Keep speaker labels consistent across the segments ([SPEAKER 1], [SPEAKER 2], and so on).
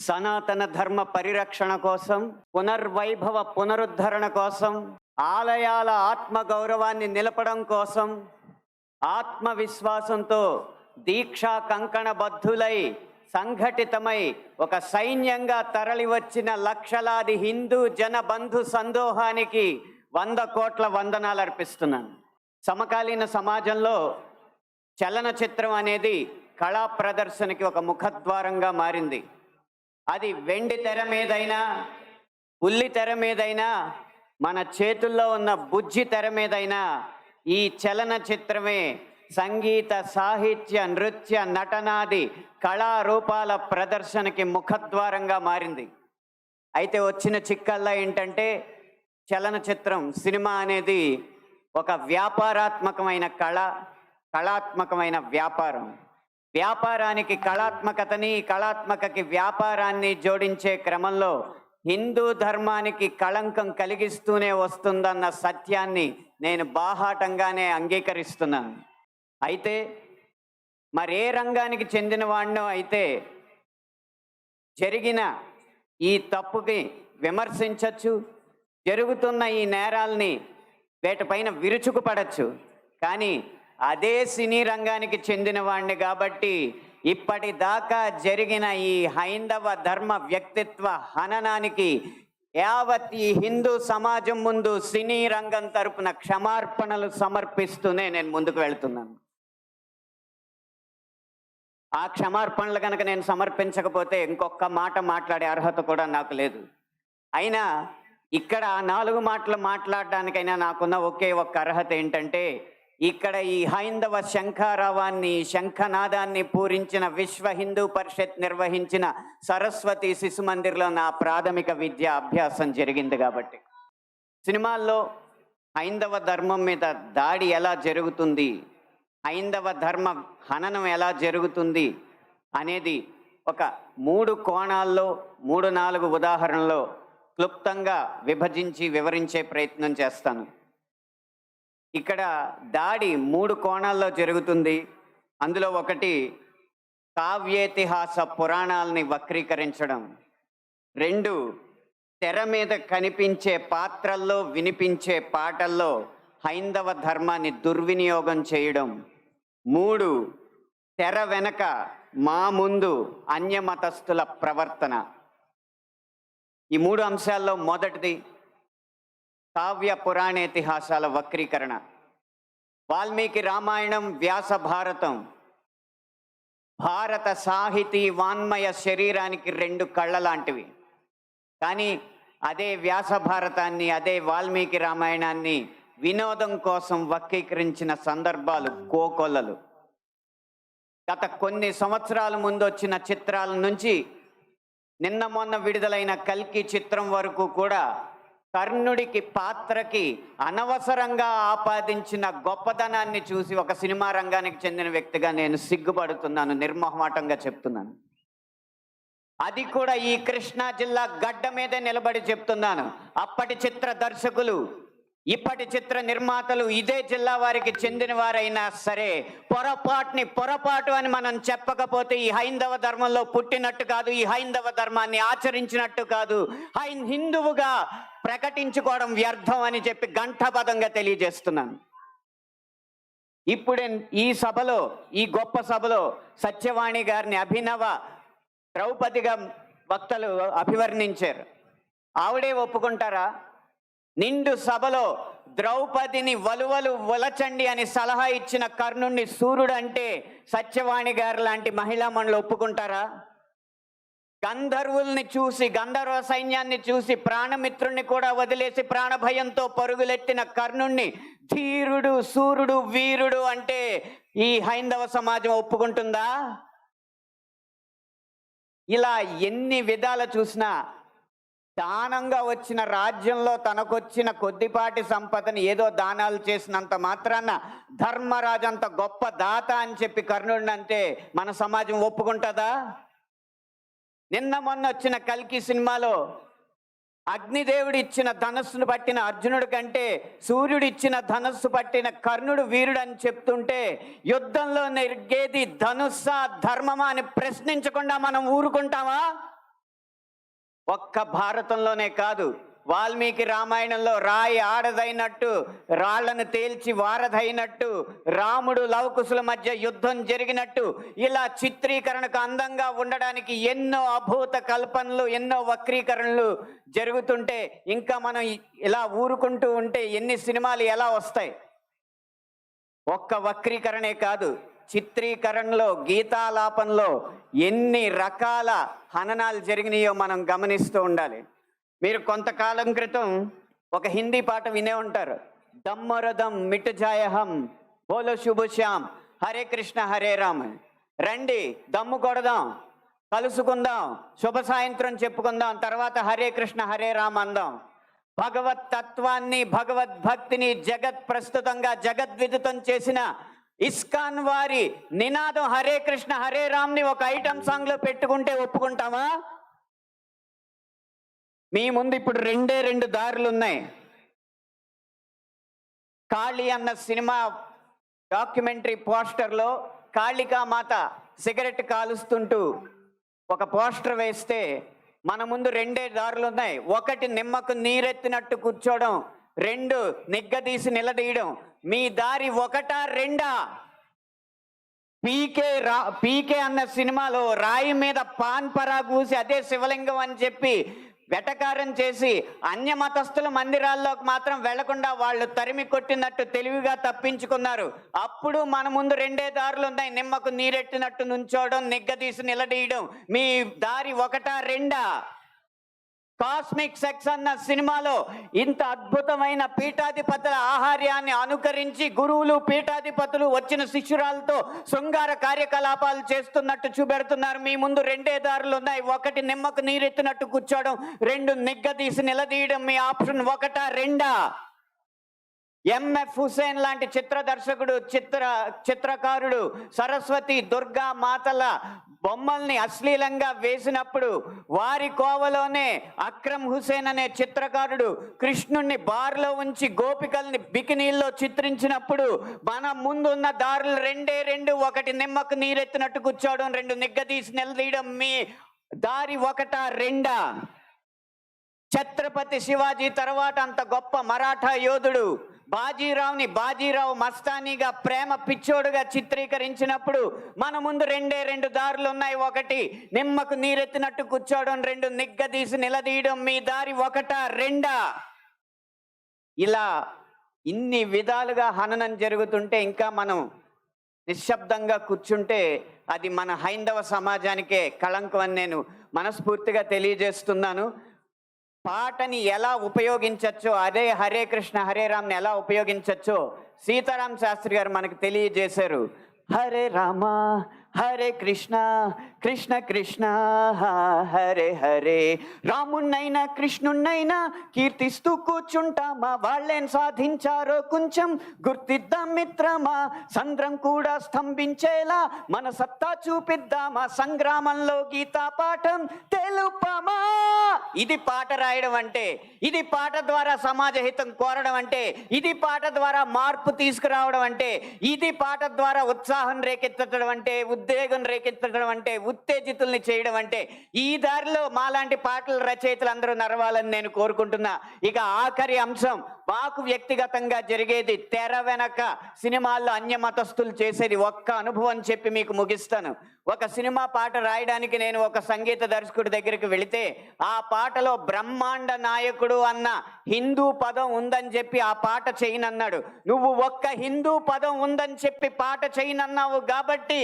[SPEAKER 1] సనాతన ధర్మ పరిరక్షణ కోసం, పునర్వైభవ పునరుద్ధరణ కోసం, ఆలయాల ఆత్మగౌరవాన్ని నిలపడం కోసం ఆత్మవిశ్వాసంతో దీక్షా కంకణబద్ధులై సంఘటితమై ఒక సైన్యంగా తరలివచ్చిన లక్షలాది హిందూ జన బంధు సందోహానికి 100 కోట్ల వందనాలు అర్పిస్తున్నాను. సమకాలీన సమాజంలో చలనచిత్రం అనేది కళా ప్రదర్శనకి ఒక ముఖద్వారంగా మారింది. అది వెండి తెర మీదైనా, ఉల్లి తెర మీదైనా, మన చేతుల్లో ఉన్న బుజ్జి తెర మీదైనా ఈ చలనచిత్రమే సంగీత, సాహిత్య, నృత్య, నటనాది కళారూపాల ప్రదర్శనకి ముఖద్వారంగా మారింది. అయితే వచ్చిన చిక్కల్లా ఏంటంటే, చలనచిత్రం, సినిమా అనేది ఒక వ్యాపారాత్మకమైన కళాత్మకమైన వ్యాపారం. వ్యాపారానికి కళాత్మకతని, కళాత్మకకి వ్యాపారాన్ని జోడించే క్రమంలో హిందూ ధర్మానికి కళంకం కలిగిస్తూనే వస్తుందన్న సత్యాన్ని నేను బాహాటంగానే అంగీకరిస్తున్నాను. అయితే మరే రంగానికి చెందిన వాడినో అయితే జరిగిన ఈ తప్పుకి విమర్శించవచ్చు, జరుగుతున్న ఈ నేరాల్ని వేటిపైన విరుచుకుపడచ్చు. కానీ అదే సినీ రంగానికి చెందిన వాడిని కాబట్టి ఇప్పటిదాకా జరిగిన ఈ హైందవ ధర్మ వ్యక్తిత్వ హననానికి యావత్ ఈ హిందూ సమాజం ముందు సినీ రంగం తరపున క్షమార్పణలు సమర్పిస్తూనే నేను ముందుకు వెళ్తున్నాను. ఆ క్షమార్పణలు కనుక నేను సమర్పించకపోతే ఇంకొక మాట మాట్లాడే అర్హత కూడా నాకు లేదు. అయినా ఇక్కడ 4 మాటలు మాట్లాడడానికైనా నాకున్న ఒకే ఒక్క అర్హత ఏంటంటే, ఇక్కడ ఈ హైందవ శంఖారావాన్ని, శంఖనాదాన్ని పూరించిన విశ్వ హిందూ పరిషత్ నిర్వహించిన సరస్వతి శిశు మందిర్లో నా ప్రాథమిక విద్య అభ్యాసం జరిగింది. కాబట్టి సినిమాల్లో హైందవ ధర్మం మీద దాడి ఎలా జరుగుతుంది, హైందవ ధర్మ హననం ఎలా జరుగుతుంది అనేది ఒక 3 కోణాల్లో 3-4 ఉదాహరణలో క్లుప్తంగా విభజించి వివరించే ప్రయత్నం చేస్తాను. ఇక్కడ దాడి 3 కోణాల్లో జరుగుతుంది. అందులో ఒకటి కావ్యేతిహాస పురాణాలని వక్రీకరించడం, 2 తెర మీద కనిపించే పాత్రల్లో వినిపించే పాటల్లో హైందవ ధర్మాన్ని దుర్వినియోగం చేయడం, 3 తెర వెనక మా ముందు అన్యమతస్థుల ప్రవర్తన. ఈ 3 అంశాల్లో మొదటిది కావ్య పురాణేతిహాసాల వక్రీకరణ. వాల్మీకి రామాయణం, వ్యాస భారతం భారత సాహితీ వాన్మయ శరీరానికి 2 కళ్ళ లాంటివి. కానీ అదే వ్యాస భారతాన్ని, అదే వాల్మీకి రామాయణాన్ని వినోదం కోసం వక్రీకరించిన సందర్భాలు కోకొల్లలు. గత కొన్ని సంవత్సరాల ముందు వచ్చిన చిత్రాల నుంచి నిన్న మొన్న విడుదలైన కల్కి చిత్రం వరకు కూడా కర్ణుడికి పాత్రకి అనవసరంగా ఆపాదించిన గొప్పతనాన్ని చూసి ఒక సినిమా రంగానికి చెందిన వ్యక్తిగా నేను సిగ్గుపడుతున్నాను, నిర్మోహమాటంగా చెప్తున్నాను. అది కూడా ఈ కృష్ణా జిల్లా గడ్డ మీదే నిలబడి చెప్తున్నాను. అప్పటి చిత్ర దర్శకులు, ఇప్పటి చిత్ర నిర్మాతలు ఇదే జిల్లా వారికి చెందిన వారైనా సరే పొరపాటు అని మనం చెప్పకపోతే ఈ హైందవ ధర్మంలో పుట్టినట్టు కాదు, ఈ హైందవ ధర్మాన్ని ఆచరించినట్టు కాదు, హిందువుగా ప్రకటించుకోవడం వ్యర్థం అని చెప్పి ఘంటాపథంగా తెలియజేస్తున్నాను. ఇప్పుడే ఈ సభలో, ఈ గొప్ప సభలో సత్యవాణి గారిని అభినవ ద్రౌపదిగా వక్తలు అభివర్ణించారు. ఆవిడే ఒప్పుకుంటారా? నిండు సభలో ద్రౌపదిని వలువలు వలచండి అని సలహా ఇచ్చిన కర్ణుణ్ణి సూర్యుడు అంటే సత్యవాణి గారు లాంటి మహిళా మండలి ఒప్పుకుంటారా? గంధర్వుల్ని చూసి, గంధర్వ సైన్యాన్ని చూసి ప్రాణమిత్రుణ్ణి కూడా వదిలేసి ప్రాణభయంతో పరుగులెట్టిన కర్ణుణ్ణి ధీరుడు, సూర్యుడు, వీరుడు అంటే ఈ హైందవ సమాజం ఒప్పుకుంటుందా? ఇలా ఎన్ని విధాలు చూసినా దానంగా వచ్చిన రాజ్యంలో తనకొచ్చిన కొద్దిపాటి సంపదని ఏదో దానాలు చేసినంత మాత్రాన ధర్మరాజు అంత గొప్ప దాత అని చెప్పి కర్ణుడిని అంటే మన సమాజం ఒప్పుకుంటుందా? నిన్న మొన్న వచ్చిన కల్కి సినిమాలో అగ్నిదేవుడు ఇచ్చిన ధనస్సును పట్టిన అర్జునుడి కంటే సూర్యుడు ఇచ్చిన ధనస్సు పట్టిన కర్ణుడు వీరుడు అని చెప్తుంటే యుద్ధంలో నెగ్గేది ధనుస్సా ధర్మమా అని ప్రశ్నించకుండా మనం ఊరుకుంటామా? ఒక్క భారతంలోనే కాదు, వాల్మీకి రామాయణంలో రాయి ఆడదైనట్టు, రాళ్లను తేల్చి వారధైనట్టు, రాముడు లవకుశుల మధ్య యుద్ధం జరిగినట్టు, ఇలా చిత్రీకరణకు అందంగా ఉండడానికి ఎన్నో అభూత కల్పనలు, ఎన్నో వక్రీకరణలు జరుగుతుంటే ఇంకా మనం ఇలా ఊరుకుంటూ ఉంటే ఎన్ని సినిమాలు ఎలా వస్తాయి? ఒక్క వక్రీకరణే కాదు, చిత్రీకరణలో, గీతాలాపనలో ఎన్ని రకాల హననాలు జరిగినాయో మనం గమనిస్తూ ఉండాలి. మీరు కొంతకాలం క్రితం ఒక హిందీ పాట వినే ఉంటారు, దమ్మరదం మిట్ జాయహం బోలో శుభ శ్యామ్ హరే కృష్ణ హరే రామ్. రండి దమ్ము కొడదాం, కలుసుకుందాం, శుభ సాయంత్రం చెప్పుకుందాం, తర్వాత హరే కృష్ణ హరే రామ్ అందాం. భగవత్ తత్వాన్ని, భగవద్భక్తిని జగత్ ప్రస్తుతంగా జగద్విదితం చేసిన ఇస్కాన్ వారి నినాదం హరే కృష్ణ హరే రామ్ని ఒక ఐటమ్ సాంగ్ లో పెట్టుకుంటే ఒప్పుకుంటామా? మీ ముందు ఇప్పుడు రెండు దారులు ఉన్నాయి. కాళీ అన్న సినిమా డాక్యుమెంటరీ పోస్టర్లో కాళికామాత సిగరెట్ కాలుస్తుంటూ ఒక పోస్టర్ వేస్తే మన ముందు రెండే దారులు ఉన్నాయి. ఒకటి నిమ్మకు నీరెత్తినట్టు కూర్చోవడం, రెండు నిగ్గదీసి నిలదీయడం. మీ దారి ఒకటా రెండా? పీకే అన్న సినిమాలో రాయి మీద పాన్ పరా కూసి అదే శివలింగం అని చెప్పి వెటకారం చేసి అన్య మతస్థుల మందిరాల్లోకి మాత్రం వెళ్లకుండా వాళ్ళు తరిమి కొట్టినట్టు తెలివిగా తప్పించుకున్నారు. అప్పుడు మన ముందు రెండే దారులు ఉన్నాయి, నిమ్మకు నీరెట్టినట్టు నుంచోవడం, నిగ్గదీసి నిలదీయడం. మీ దారి ఒకటా రెండా? కాస్మిక్ సెక్స్ అన్న సినిమాలో ఇంత అద్భుతమైన పీఠాధిపతుల ఆహార్యాన్ని అనుకరించి గురువులు, పీఠాధిపతులు వచ్చిన శిష్యురాలతో శృంగార కార్యకలాపాలు చేస్తున్నట్టు చూపెడుతున్నారు. మీ ముందు రెండే దారులు ఉన్నాయి, ఒకటి నిమ్మకు నీరెత్తినట్టు కూర్చోవడం, రెండు నిగ్గదీసి నిలదీయడం. మీ ఆప్షన్ ఒకటా రెండా? ఎంఎఫ్ హుసేన్ లాంటి చిత్ర దర్శకుడు, చిత్రకారుడు సరస్వతి, దుర్గా మాతల బొమ్మల్ని అశ్లీలంగా వేసినప్పుడు వారి కోవలోనే అక్రమ్ హుసేన్ అనే చిత్రకారుడు కృష్ణుణ్ణి బార్లో ఉంచి గోపికల్ని బికినీల్లో చిత్రించినప్పుడు మన ముందున్న దారులు రెండు, ఒకటి నిమ్మకు నీరెత్తినట్టు కూర్చోవడం, రెండు నిగ్గదీసి నిలదీయడం. మీ దారి ఒకటా రెండా? ఛత్రపతి శివాజీ తర్వాత అంత గొప్ప మరాఠా యోధుడు బాజీరావుని బాజీరావు మస్తానీగా ప్రేమ పిచ్చోడుగా చిత్రీకరించినప్పుడు మన ముందు రెండు దారులు ఉన్నాయి, ఒకటి నిమ్మకు నీరెత్తినట్టు కూర్చోవడం, రెండు నిగ్గదీసి నిలదీయడం. మీ దారి ఒకటా రెండా? ఇలా ఇన్ని విధాలుగా హననం జరుగుతుంటే ఇంకా మనం నిశ్శబ్దంగా కూర్చుంటే అది మన హైందవ సమాజానికే కళంకం అని నేను మనస్ఫూర్తిగా తెలియజేస్తున్నాను. పాటని ఎలా ఉపయోగించచ్చో, అదే హరే కృష్ణ హరే రామ్ని ఎలా ఉపయోగించచ్చో సీతారాం శాస్త్రి గారు మనకు తెలియజేశారు. హరే రామ హరే కృష్ణ కృష్ణ కృష్ణ హరే హరే. రాముణ్ణైనా కృష్ణుణ్ణైనా కీర్తిస్తూ కూర్చుంటామా, వాళ్ళేం సాధించారో కొంచెం గుర్తిద్దాం మిత్రమా. సంద్రం కూడా స్తంభించేలా మన సత్తా చూపిద్దామా, సంగ్రామంలో గీతా పాఠం తెలుపమా. ఇది పాట రాయడం అంటే, ఇది పాట ద్వారా సమాజ హితం కోరడం అంటే, ఇది పాట ద్వారా మార్పు తీసుకురావడం అంటే, ఇది పాట ద్వారా ఉత్సాహం రేకెత్తడం అంటే, ఉద్వేగం రేకెత్తడం అంటే, ఉత్తేజితుల్ని చేయడం అంటే. ఈ దారిలో మాలాంటి పాటల రచయితలు అందరూ నరవాలని నేను కోరుకుంటున్నా. ఇక ఆఖరి అంశం, మాకు వ్యక్తిగతంగా జరిగేది తెర వెనక సినిమాల్లో అన్య మతస్థులు చేసేది ఒక్క అనుభవం చెప్పి మీకు ముగిస్తాను. ఒక సినిమా పాట రాయడానికి నేను ఒక సంగీత దర్శకుడి దగ్గరికి వెళితే ఆ పాటలో బ్రహ్మాండ నాయకుడు అన్న హిందూ పదం ఉందని చెప్పి ఆ పాట చేయనన్నాడు. నువ్వు ఒక్క హిందూ పదం ఉందని చెప్పి పాట చేయనన్నావు కాబట్టి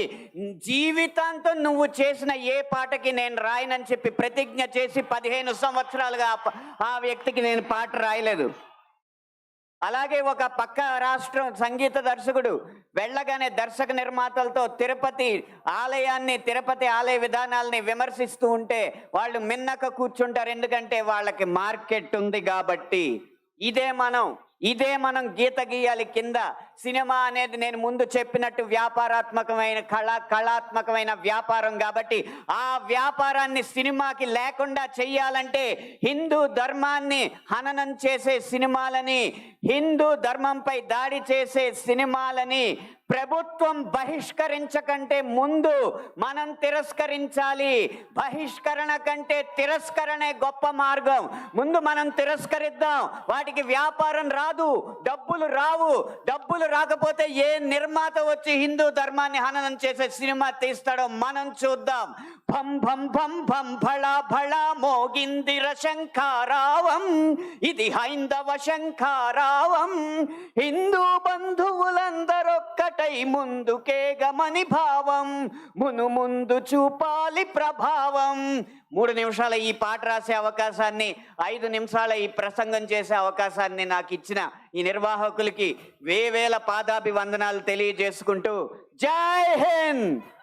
[SPEAKER 1] జీవితాంతం నువ్వు చేసిన ఏ పాటకి నేను రాయనని చెప్పి ప్రతిజ్ఞ చేసి 15 సంవత్సరాలుగా ఆ వ్యక్తికి నేను పాట రాయలేదు. అలాగే ఒక పక్క రాష్ట్రం సంగీత దర్శకుడు వెళ్ళగానే దర్శక నిర్మాతలతో తిరుపతి ఆలయ విధానాలని విమర్శిస్తూ ఉంటే వాళ్ళు మిన్నక కూర్చుంటారు, ఎందుకంటే వాళ్ళకి మార్కెట్ ఉంది కాబట్టి. ఇదే మనం ఇదే మనం గీత గీయాలి కింద. సినిమా అనేది నేను ముందు చెప్పినట్టు వ్యాపారాత్మకమైన కళాత్మకమైన వ్యాపారం కాబట్టి ఆ వ్యాపారాన్ని సినిమాకి లేకుండా చెయ్యాలంటే హిందూ ధర్మాన్ని హననం చేసే సినిమాలని, హిందూ ధర్మంపై దాడి చేసే సినిమాలని ప్రభుత్వం బహిష్కరించకంటే ముందు మనం తిరస్కరించాలి. బహిష్కరణ కంటే తిరస్కరణే గొప్ప మార్గం. ముందు మనం తిరస్కరిద్దాం. వాటికి వ్యాపారం రాదు, డబ్బులు రావు. డబ్బులు రాకపోతే ఏ నిర్మాత వచ్చి హిందూ ధర్మాన్ని హననం చేసే సినిమా తీస్తాడో మనం చూద్దాం. భం భం భం భం భళా భళా మోగిందిర శంఖారావం, ఇది హైందవ శంఖారావం. హిందూ బంధువులందరొక్కటై ముందుకే గమని భావం, మును ముందు చూపాలి ప్రభావం. 3 నిమిషాల ఈ పాట రాసే అవకాశాన్ని, 5 నిమిషాల ఈ ప్రసంగం చేసే అవకాశాన్ని నాకు ఇచ్చిన ఈ నిర్వాహకులకి వేవేల పాదాభివందనాలు తెలియజేసుకుంటూ జై హింద్.